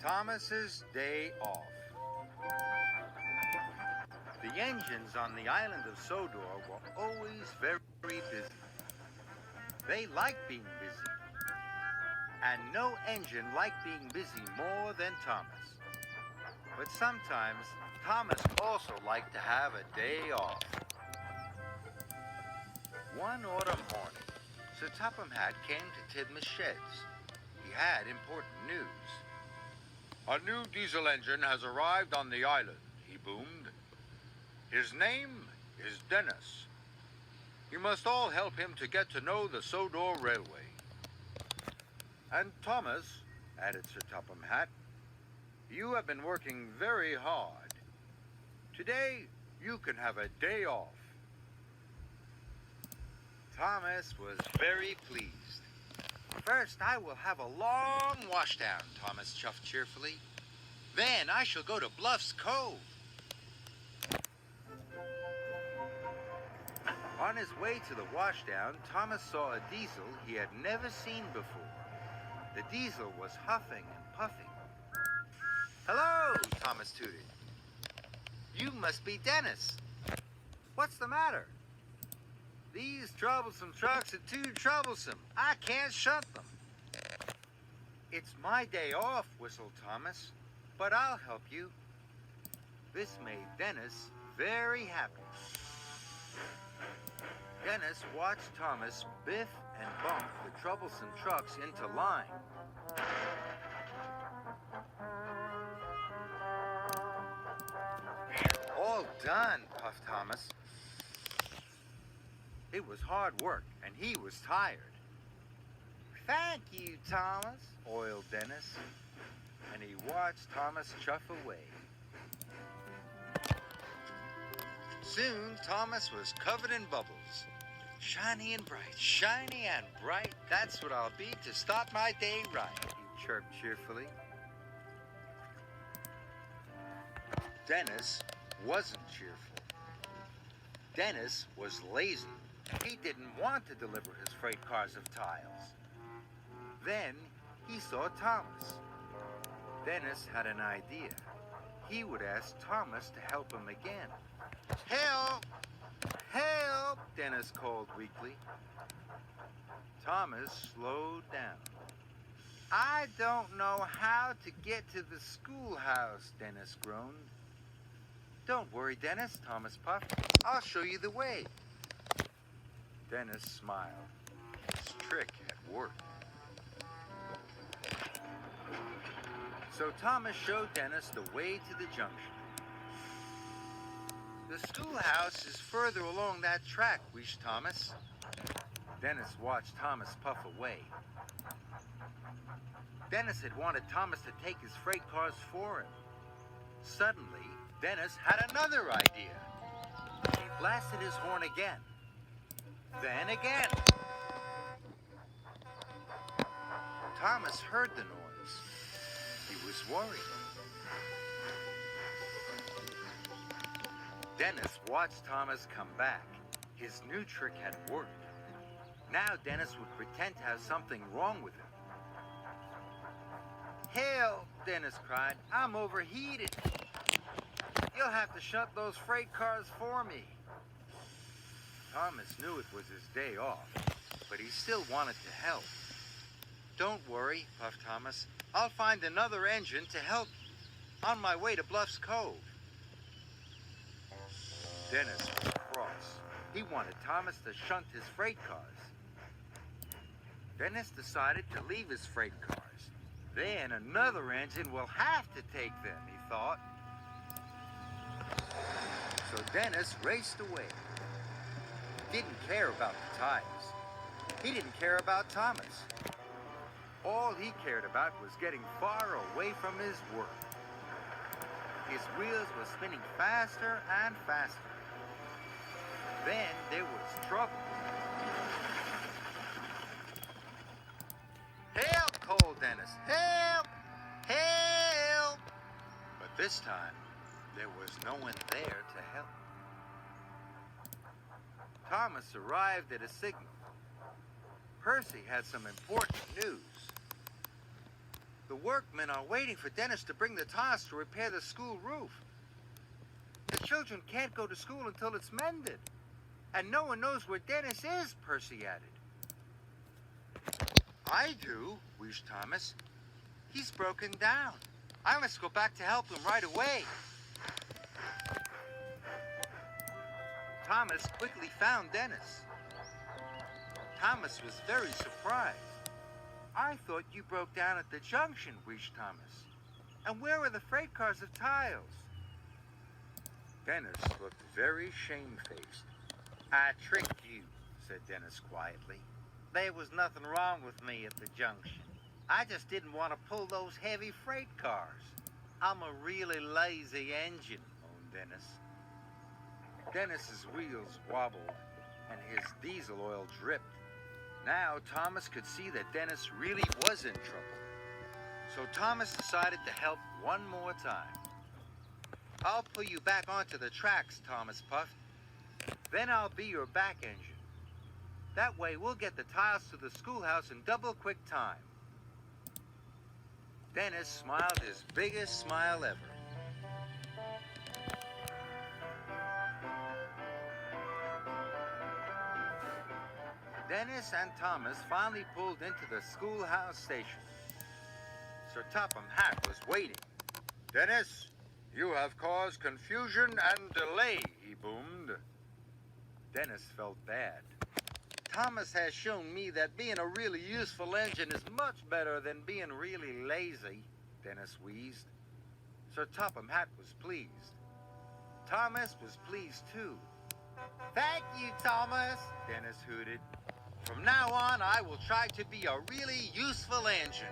Thomas's day off. The engines on the island of Sodor were always very busy. They liked being busy. And no engine liked being busy more than Thomas. But sometimes Thomas also liked to have a day off. One autumn morning, Sir Topham Hatt came to Tidmouth Sheds. He had important news. "A new diesel engine has arrived on the island," he boomed. "His name is Dennis. You must all help him to get to know the Sodor Railway." "And Thomas," added Sir Topham Hatt, "you have been working very hard. Today you can have a day off." Thomas was very pleased. "First I will have a long washdown," Thomas chuffed cheerfully. "Then I shall go to Bluff's Cove." On his way to the washdown, Thomas saw a diesel he had never seen before. The diesel was huffing and puffing. "Hello," Thomas tooted. "You must be Dennis. What's the matter?" "These troublesome trucks are too troublesome. I can't shunt them." "It's my day off," whistled Thomas, "but I'll help you." This made Dennis very happy. Dennis watched Thomas biff and bump the troublesome trucks into line. "All done," puffed Thomas. It was hard work, and he was tired. "Thank you, Thomas," oiled Dennis, and he watched Thomas chuff away. Soon, Thomas was covered in bubbles. "Shiny and bright, shiny and bright, that's what I'll be to start my day right," he chirped cheerfully. Dennis wasn't cheerful. Dennis was lazy. He didn't want to deliver his freight cars of tiles. Then he saw Thomas. Dennis had an idea. He would ask Thomas to help him again. "Help! Help!" Dennis called weakly. Thomas slowed down. "I don't know how to get to the schoolhouse," Dennis groaned. "Don't worry, Dennis," Thomas puffed. "I'll show you the way." Dennis smiled. His trick had worked. So Thomas showed Dennis the way to the junction. "The schoolhouse is further along that track," wheezed Thomas. Dennis watched Thomas puff away. Dennis had wanted Thomas to take his freight cars for him. Suddenly, Dennis had another idea. He blasted his horn again. Then again. Thomas heard the noise. He was worried. Dennis watched Thomas come back. His new trick had worked. Now Dennis would pretend to have something wrong with him. "Help!" Dennis cried. "I'm overheated. You'll have to shunt those freight cars for me." Thomas knew it was his day off, but he still wanted to help. "Don't worry," puffed Thomas. "I'll find another engine to help you on my way to Bluff's Cove." Dennis was cross. He wanted Thomas to shunt his freight cars. Dennis decided to leave his freight cars. Then another engine will have to take them, he thought. So Dennis raced away. He didn't care about the tires. He didn't care about Thomas. All he cared about was getting far away from his work. His wheels were spinning faster and faster. Then there was trouble. "Help!" called Dennis. "Help! Help!" But this time, there was no one there to help. Thomas arrived at a signal. Percy had some important news. The workmen are waiting for Dennis to bring the tiles to repair the school roof. The children can't go to school until it's mended. And no one knows where Dennis is, Percy added. I do, wheezed Thomas. He's broken down. I must go back to help him right away. Thomas quickly found Dennis. Thomas was very surprised. I thought you broke down at the junction, wheezed Thomas. And where are the freight cars of tiles? Dennis looked very shamefaced. I tricked you, said Dennis quietly. There was nothing wrong with me at the junction. I just didn't want to pull those heavy freight cars. I'm a really lazy engine, moaned Dennis. Dennis's wheels wobbled and his diesel oil dripped. Now Thomas could see that Dennis really was in trouble. So Thomas decided to help one more time. I'll pull you back onto the tracks, Thomas puffed. Then I'll be your back engine. That way we'll get the tiles to the schoolhouse in double quick time. Dennis smiled his biggest smile ever. Dennis and Thomas finally pulled into the schoolhouse station. Sir Topham Hatt was waiting. Dennis, you have caused confusion and delay, he boomed. Dennis felt bad. Thomas has shown me that being a really useful engine is much better than being really lazy, Dennis wheezed. Sir Topham Hatt was pleased. Thomas was pleased too. Thank you, Thomas, Dennis hooted. From now on, I will try to be a really useful engine.